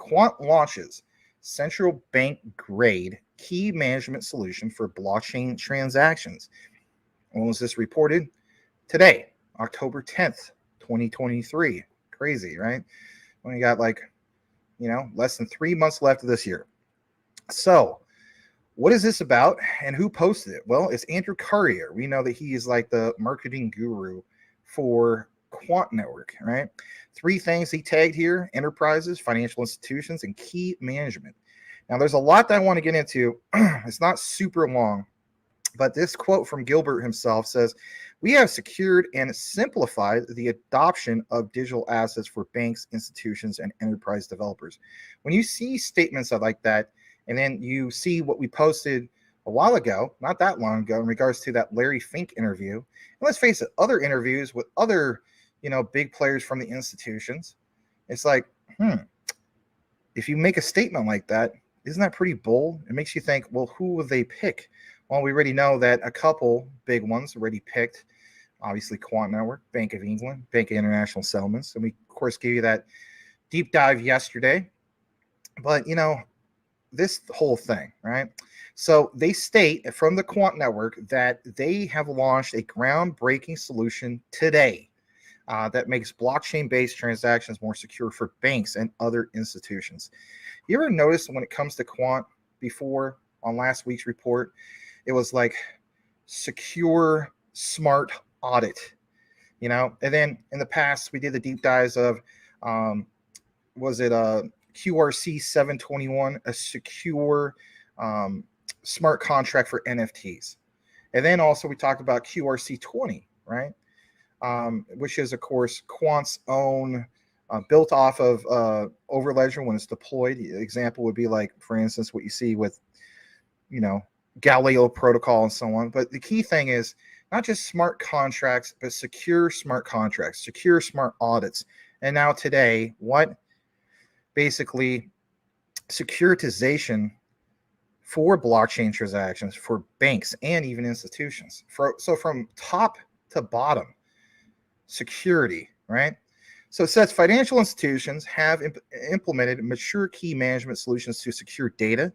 Quant launches central bank grade key management solution for blockchain transactions. When was this reported? Today, October 10th, 2023. Crazy, right? When you got less than 3 months left of this year. So, what is this about and who posted it? Well, it's Andrew Carrier. We know that he is like the marketing guru for Quant Network, right? 3 things he tagged here: enterprises, financial institutions, and key management. Now, there's a lot that I want to get into. It's not super long, but this quote from Gilbert himself says, "We have secured and simplified the adoption of digital assets for banks, institutions, and enterprise developers." When you see statements like that, and then you see what we posted a while ago, not that long ago, in regards to that Larry Fink interview, and let's face it, other interviews with other, big players from the institutions, it's like, if you make a statement like that, isn't that pretty bold? It makes you think, well, who will they pick? Well, we already know that a couple big ones already picked, obviously Quant Network, Bank of England, Bank of International Settlements, and we, of course, gave you that deep dive yesterday. But, this whole thing, right? So they state from the Quant Network that they have launched a groundbreaking solution today that makes blockchain-based transactions more secure for banks and other institutions. You ever notice when it comes to Quant before on last week's report, it was like secure, smart audit, and then in the past we did the deep dives of, was it QRC 721, a secure smart contract for NFTs. And then also we talked about QRC 20, right? Which is, of course, Quant's own, built off of Overledger when it's deployed. The example would be like, for instance, what you see with, Galileo protocol and so on. But the key thing is not just smart contracts, but secure smart contracts, secure smart audits. And now today, basically securitization for blockchain transactions for banks and even institutions. So from top to bottom, security, right? So it says financial institutions have implemented mature key management solutions to secure data,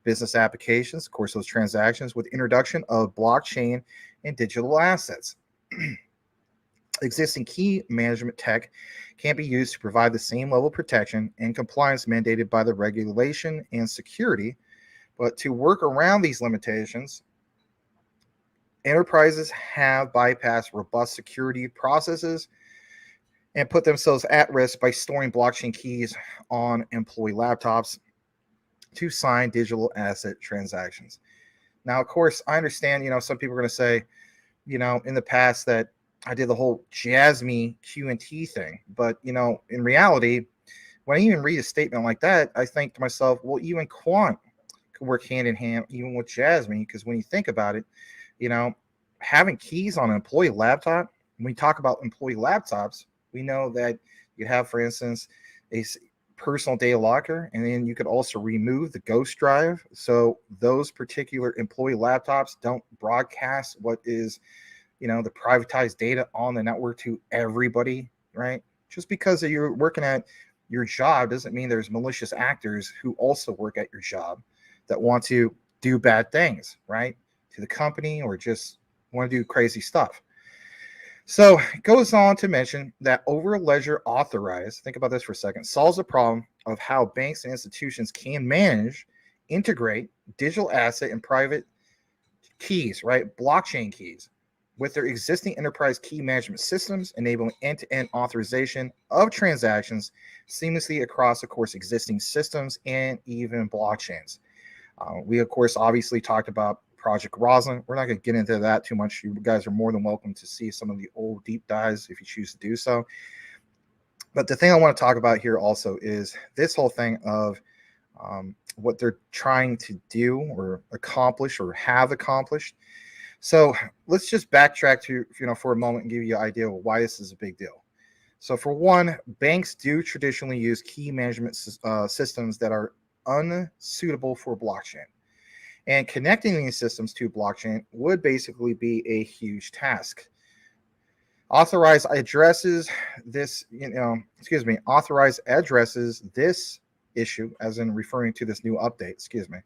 business applications, of course, those transactions, with introduction of blockchain and digital assets. Existing key management tech can be used to provide the same level of protection and compliance mandated by the regulation and security. But to work around these limitations, enterprises have bypassed robust security processes and put themselves at risk by storing blockchain keys on employee laptops to sign digital asset transactions. Now, of course, I understand, some people are going to say, in the past that I did the whole JASMY Q&T thing. But, in reality, when I even read a statement like that, I think to myself, well, even Quant could work hand in hand, even with JASMY, because when you think about it, having keys on an employee laptop, when we talk about employee laptops, we know that you have, for instance, a personal data locker, and then you could also remove the ghost drive. So those particular employee laptops don't broadcast what is, the privatized data on the network to everybody, right? Just because you're working at your job doesn't mean there's malicious actors who also work at your job that want to do bad things, right? To the company, or just want to do crazy stuff. So it goes on to mention that Overledger Authorize, think about this for a second, solves the problem of how banks and institutions can manage, integrate digital asset and private keys, right? Blockchain keys, with their existing enterprise key management systems, enabling end-to-end authorization of transactions seamlessly across, of course, existing systems and even blockchains. We, of course, obviously talked about Project Roslyn. We're not going to get into that too much. You guys are more than welcome to see some of the old deep dives if you choose to do so. But the thing I want to talk about here also is this whole thing of what they're trying to do or accomplish or have accomplished. So let's just backtrack to, for a moment and give you an idea of why this is a big deal. So for one, banks do traditionally use key management systems that are unsuitable for blockchain. And connecting these systems to blockchain would basically be a huge task. Authorize addresses this, Authorize addresses this issue, as in referring to this new update, excuse me,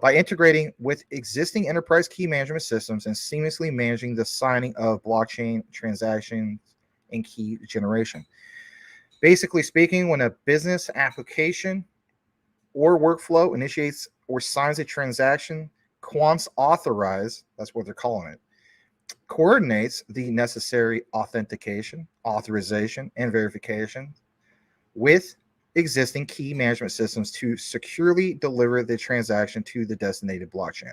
by integrating with existing enterprise key management systems and seamlessly managing the signing of blockchain transactions and key generation. Basically speaking, when a business application or workflow initiates or signs a transaction, Quant's Authorize, that's what they're calling it, coordinates the necessary authentication, authorization, and verification with existing key management systems to securely deliver the transaction to the designated blockchain.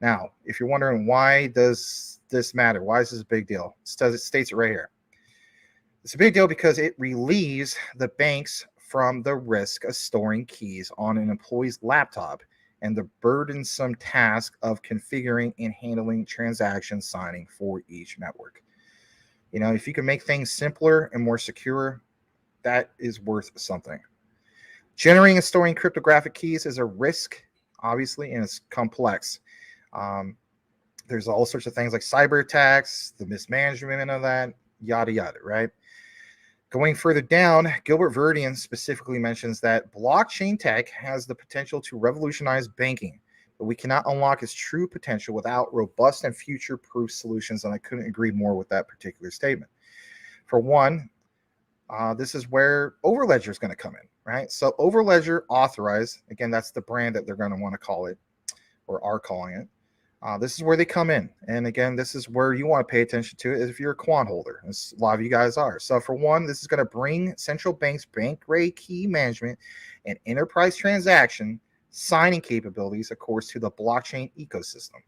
Now, if you're wondering why does this matter, why is this a big deal? It states it right here. It's a big deal because it relieves the banks from the risk of storing keys on an employee's laptop and the burdensome task of configuring and handling transaction signing for each network. You know, if you can make things simpler and more secure, that is worth something. Generating and storing cryptographic keys is a risk, obviously, and it's complex. There's all sorts of things like cyber attacks, the mismanagement of that, yada, yada, right? Going further down, Gilbert Verdian specifically mentions that blockchain tech has the potential to revolutionize banking, but we cannot unlock its true potential without robust and future-proof solutions, and I couldn't agree more with that particular statement. For one, this is where Overledger is going to come in, right? So Overledger Authorize, again, that's the brand that they're going to want to call it, or are calling it. This is where they come in. And again, this is where you want to pay attention to it if you're a quant holder. As a lot of you guys are. So for one, this is going to bring central banks bank-grade key management and enterprise transaction signing capabilities, of course, to the blockchain ecosystem.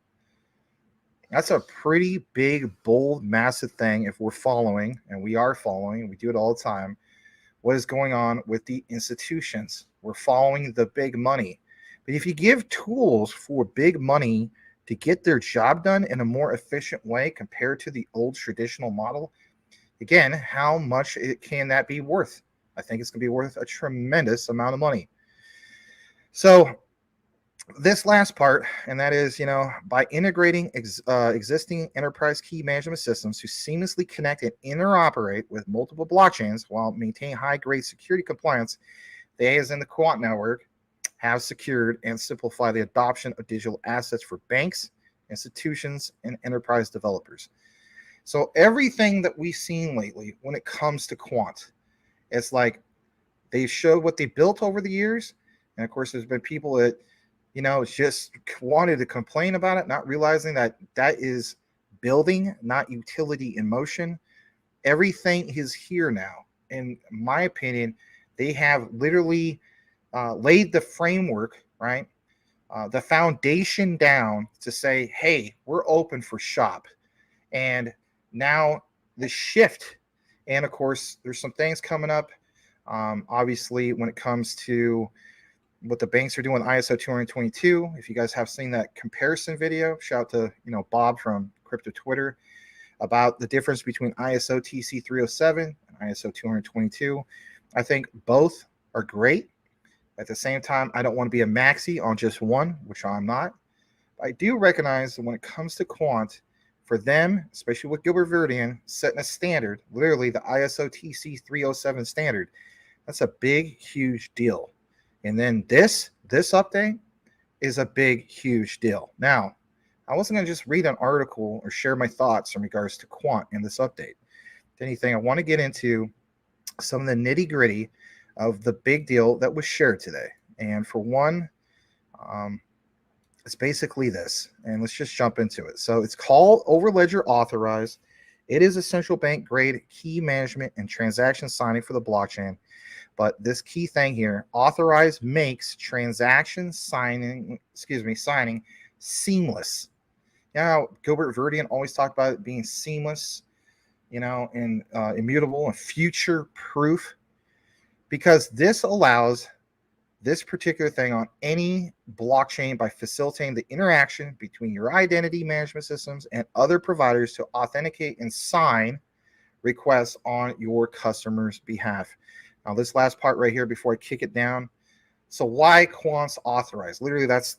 That's a pretty big, bold, massive thing if we're following, and we are following, we do it all the time, what is going on with the institutions. We're following the big money. But if you give tools for big money to get their job done in a more efficient way compared to the old traditional model, again, how much can that be worth? I think it's going to be worth a tremendous amount of money. So this last part, and that is, you know, by integrating existing enterprise key management systems to seamlessly connect and interoperate with multiple blockchains while maintaining high-grade security compliance, they, as in the Quant network, have secured and simplified the adoption of digital assets for banks, institutions, and enterprise developers. So everything that we've seen lately when it comes to Quant, it's like they showed what they built over the years. And of course, there's been people that, you know, just wanted to complain about it, not realizing that that is building, not utility in motion. Everything is here now. In my opinion, they have literally laid the framework, right? The foundation down to say, hey, we're open for shop. And now the shift, and of course, there's some things coming up. Obviously, when it comes to what the banks are doing with ISO 222, if you guys have seen that comparison video, shout out to, you know, Bob from Crypto Twitter about the difference between ISO TC 307 and ISO 222. I think both are great. At the same time, I don't want to be a maxi on just one, which I'm not. I do recognize that when it comes to Quant, for them, especially with Gilbert Verdian, setting a standard, literally the ISO TC 307 standard, that's a big, huge deal. And then this update is a big, huge deal. Now, I wasn't going to just read an article or share my thoughts in regards to Quant in this update. If anything, I want to get into some of the nitty-gritty of the big deal that was shared today. And for one, it's basically this. And let's just jump into it. So it's called Overledger Authorize. It is a central bank grade key management and transaction signing for the blockchain. But this key thing here, Authorize makes transaction signing seamless. Now, Gilbert Verdian always talked about it being seamless, you know, and immutable and future proof, because this allows this particular thing on any blockchain by facilitating the interaction between your identity management systems and other providers to authenticate and sign requests on your customer's behalf. Now, this last part right here before I kick it down. So why Quant's Authorize? Literally, that's,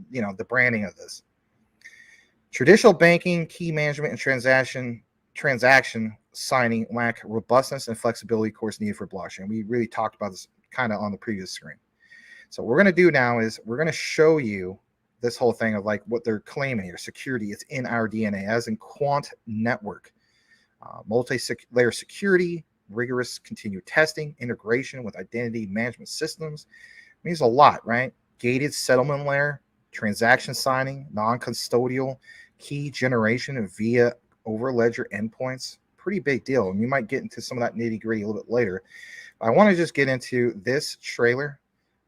you know, the branding of this. Traditional banking, key management, and transaction signing lack robustness and flexibility, of course, needed for blockchain. We really talked about this kind of on the previous screen. So what we're going to do now is we're going to show you this whole thing of like what they're claiming here. Security, it's in our DNA, as in Quant network. Multi-layer security, rigorous continued testing, integration with identity management systems. It means a lot, right? Gated settlement layer, transaction signing, non-custodial, key generation via overledger endpoints. Pretty big deal. And we might get into some of that nitty-gritty a little bit later. I want to just get into this trailer.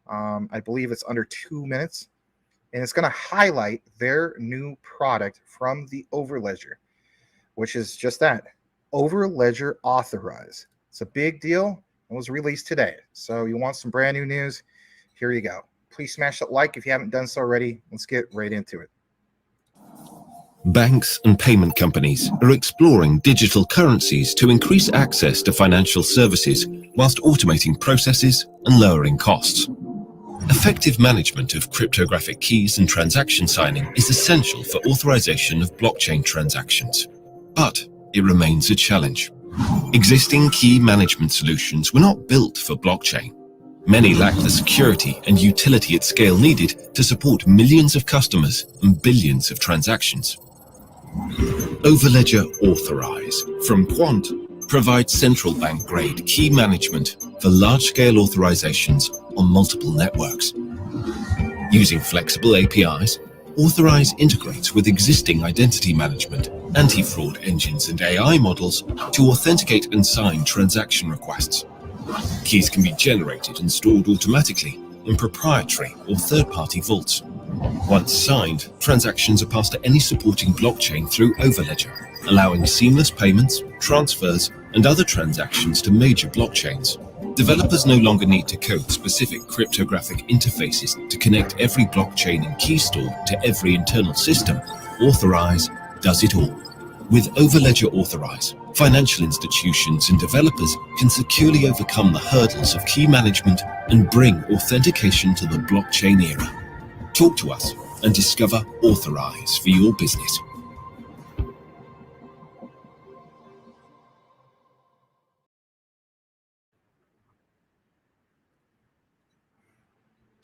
I believe it's under 2 minutes. And it's going to highlight their new product from the Overledger, which is just that, Overledger Authorize. It's a big deal. It was released today. So you want some brand new news? Here you go. Please smash that like if you haven't done so already. Let's get right into it. Banks and payment companies are exploring digital currencies to increase access to financial services whilst automating processes and lowering costs. Effective management of cryptographic keys and transaction signing is essential for authorization of blockchain transactions, but it remains a challenge. Existing key management solutions were not built for blockchain. Many lack the security and utility at scale needed to support millions of customers and billions of transactions. Overledger Authorize from Quant provides central bank grade key management for large-scale authorizations on multiple networks. Using flexible APIs, Authorize integrates with existing identity management, anti-fraud engines and AI models to authenticate and sign transaction requests. Keys can be generated and stored automatically in proprietary or third-party vaults. Once signed, transactions are passed to any supporting blockchain through Overledger, allowing seamless payments, transfers, and other transactions to major blockchains. Developers no longer need to code specific cryptographic interfaces to connect every blockchain and key store to every internal system. Authorize does it all. With Overledger Authorize, financial institutions and developers can securely overcome the hurdles of key management and bring authentication to the blockchain era. Talk to us and discover Authorize for your business.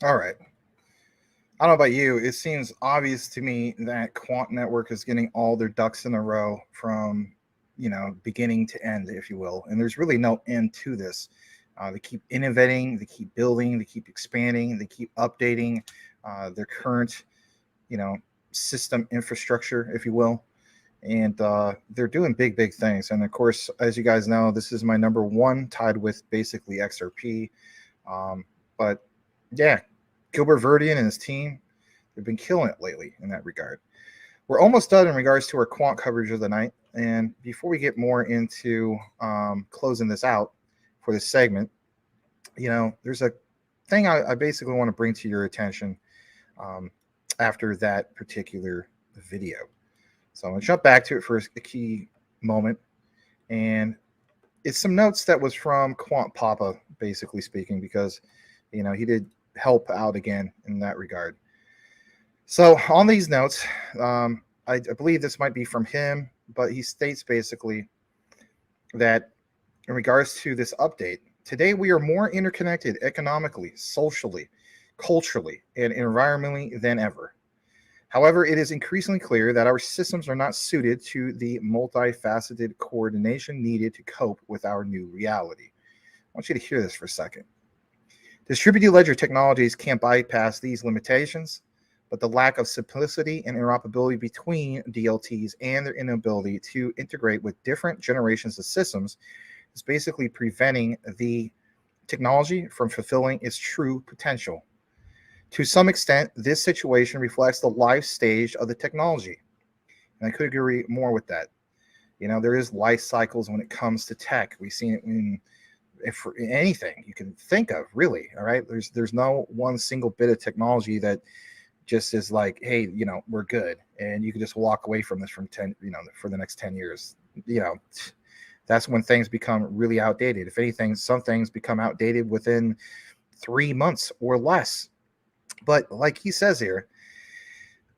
All right. I don't know about you. It seems obvious to me that Quant Network is getting all their ducks in a row from, beginning to end, if you will. And there's really no end to this. They keep innovating, they keep building, they keep expanding, they keep updating their current, system infrastructure, if you will. And they're doing big things. And of course, as you guys know, this is my number one, tied with basically XRP. But yeah, Gilbert Verdian and his team, they've been killing it lately in that regard. We're almost done in regards to our quant coverage of the night. And before we get more into closing this out for this segment, there's a thing I basically want to bring to your attention after that particular video. So I'm going to jump back to it for a key moment. And it's some notes that was from Quant Papa, basically speaking, because, he did help out again in that regard. So on these notes, I believe this might be from him, but he states basically that in regards to this update, today we are more interconnected economically, socially, culturally, and environmentally than ever. However, it is increasingly clear that our systems are not suited to the multifaceted coordination needed to cope with our new reality. I want you to hear this for a second. Distributed ledger technologies can't bypass these limitations, but the lack of simplicity and interoperability between DLTs and their inability to integrate with different generations of systems is basically preventing the technology from fulfilling its true potential. To some extent, this situation reflects the life stage of the technology. And I could agree more with that. There is life cycles when it comes to tech. We've seen it in anything you can think of, really. All right. There's no one single bit of technology that just is like, hey, we're good. And you can just walk away from this for the next 10 years. That's when things become really outdated. If anything, some things become outdated within 3 months or less. But like he says here,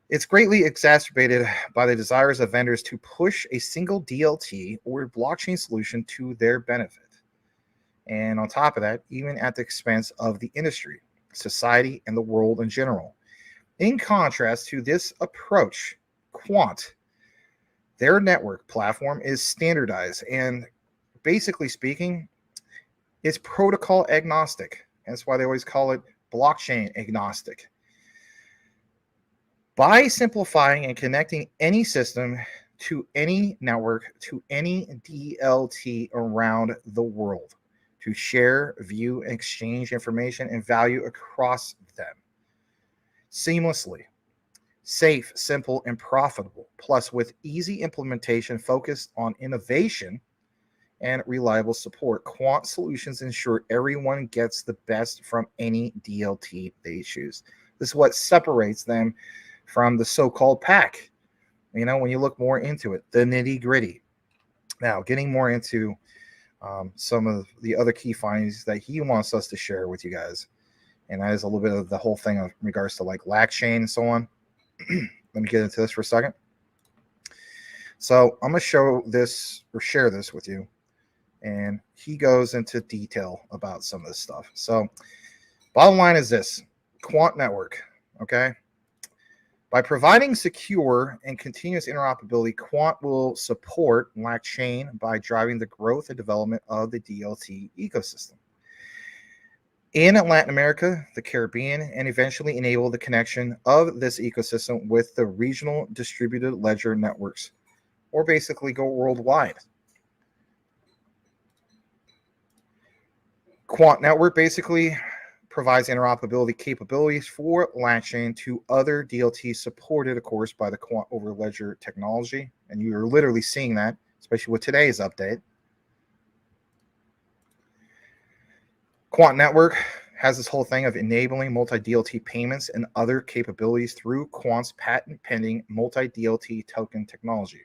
it's greatly exacerbated by the desires of vendors to push a single DLT or blockchain solution to their benefit. And on top of that, even at the expense of the industry, society, and the world in general. In contrast to this approach, Quant, their network platform is standardized and basically speaking, is protocol agnostic. That's why they always call it blockchain agnostic. By simplifying and connecting any system to any network, to any DLT around the world, to share, view, and exchange information and value across them seamlessly, safe, simple, and profitable, plus with easy implementation focused on innovation and reliable support. Quant solutions ensure everyone gets the best from any DLT they choose. This is what separates them from the so-called pack. You know, when you look more into it, the nitty-gritty. Now, getting more into some of the other key findings that he wants us to share with you guys, and that is a little bit of the whole thing in regards to like LackChain and so on. Let me get into this for a second. So I'm going to show this or share this with you. And he goes into detail about some of this stuff. So bottom line is this: Quant Network, okay? By providing secure and continuous interoperability, Quant will support LackChain by driving the growth and development of the DLT ecosystem in Latin America, the Caribbean, and eventually enable the connection of this ecosystem with the regional distributed ledger networks, or basically go worldwide. Quant Network basically provides interoperability capabilities for LackChain to other DLTs supported, of course, by the Quant over ledger technology. And you're literally seeing that, especially with today's update. Quant Network has this whole thing of enabling multi-DLT payments and other capabilities through Quant's patent-pending multi-DLT token technology.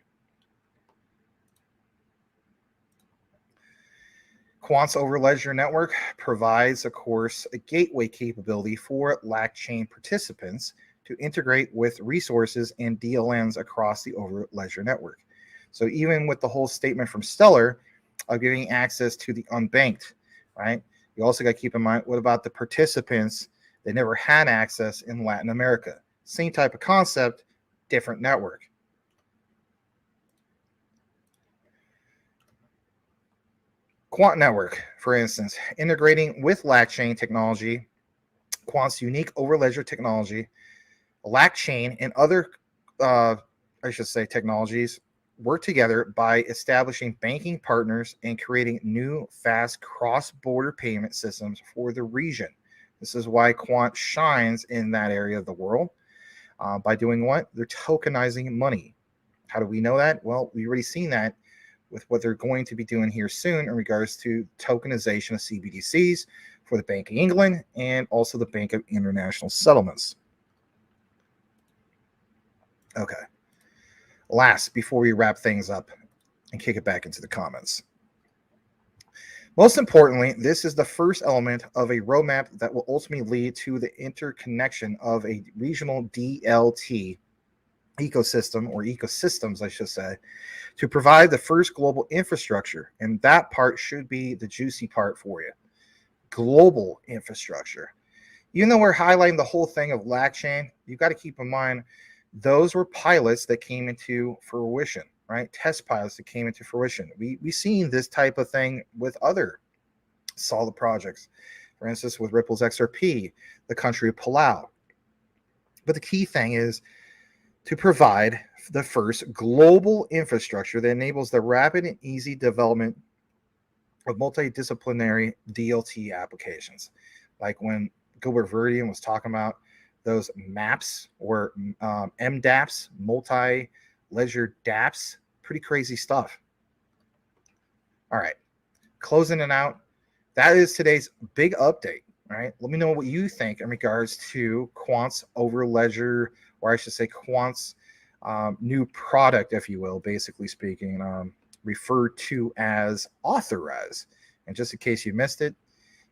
Quant's Overledger network provides, of course, a gateway capability for LackChain participants to integrate with resources and DLNs across the Overledger network. So even with the whole statement from Stellar of giving access to the unbanked, right? You also got to keep in mind, what about the participants that never had access in Latin America? Same type of concept, different network. Quant Network, for instance, integrating with LackChain technology, Quant's unique Overledger technology, LackChain, and other, technologies work together by establishing banking partners and creating new, fast cross-border payment systems for the region. This is why Quant shines in that area of the world. By doing what? They're tokenizing money. How do we know that? Well, we've already seen that with what they're going to be doing here soon in regards to tokenization of CBDCs for the Bank of England and also the Bank of International Settlements. Okay. Last, before we wrap things up and kick it back into the comments. Most importantly, this is the first element of a roadmap that will ultimately lead to the interconnection of a regional DLT ecosystem, or ecosystems, I should say, to provide the first global infrastructure. And that part should be the juicy part for you. Global infrastructure. Even though we're highlighting the whole thing of LackChain, you've got to keep in mind those were pilots that came into fruition, right? Test pilots that came into fruition. We've seen this type of thing with other solid projects. For instance, with Ripple's XRP, the country of Palau. But the key thing is to provide the first global infrastructure that enables the rapid and easy development of multidisciplinary DLT applications. Like when Gilbert Verdian was talking about those MAPs or MDAPs, multi-ledger DApps, pretty crazy stuff. All right, closing it out. That is today's big update. All right, let me know what you think in regards to Quant's Overledger, or I should say Quant's new product, if you will, basically speaking, referred to as Authorize. And just in case you missed it,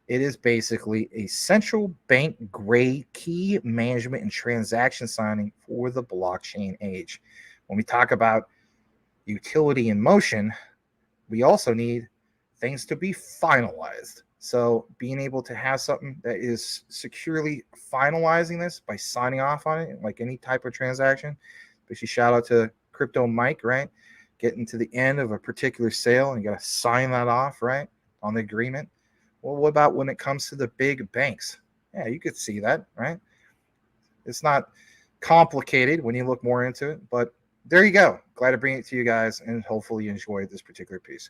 it is basically a central bank grade key management and transaction signing for the blockchain age. When we talk about utility in motion, we also need things to be finalized. So being able to have something that is securely finalizing this by signing off on it, like any type of transaction. Especially shout out to Crypto Mike, right? Getting to the end of a particular sale and you got to sign that off, right, on the agreement. Well, what about when it comes to the big banks? Yeah, you could see that, right? It's not complicated when you look more into it, but there you go. Glad to bring it to you guys, and hopefully you enjoyed this particular piece.